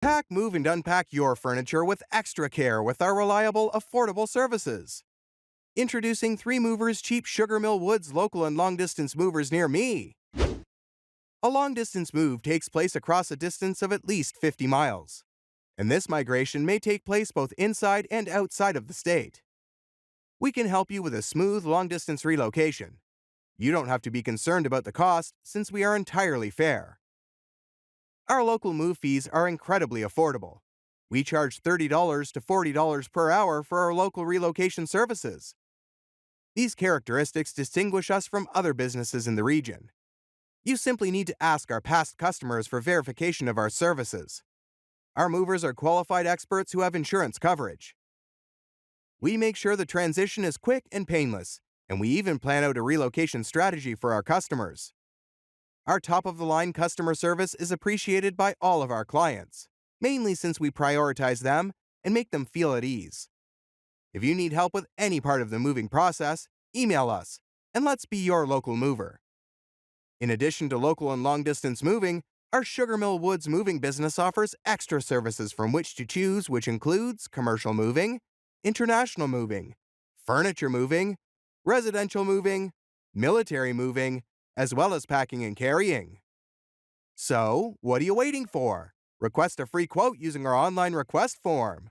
Pack, move, and unpack your furniture with extra care with our reliable, affordable services. Introducing 3 Movers Cheap Sugarmill Woods local and long distance movers near me. A long distance move takes place across a distance of at least 50 miles, and this migration may take place both inside and outside of the state. We can help you with a smooth long distance relocation. You don't have to be concerned about the cost since we are entirely fair. Our local move fees are incredibly affordable. We charge $30 to $40 per hour for our local relocation services. These characteristics distinguish us from other businesses in the region. You simply need to ask our past customers for verification of our services. Our movers are qualified experts who have insurance coverage. We make sure the transition is quick and painless, and we even plan out a relocation strategy for our customers. Our top-of-the-line customer service is appreciated by all of our clients, mainly since we prioritize them and make them feel at ease. If you need help with any part of the moving process, email us, and let's be your local mover. In addition to local and long-distance moving, our Sugarmill Woods moving business offers extra services from which to choose, which includes commercial moving, international moving, furniture moving, residential moving, military moving, as well as packing and carrying. So, what are you waiting for? Request a free quote using our online request form.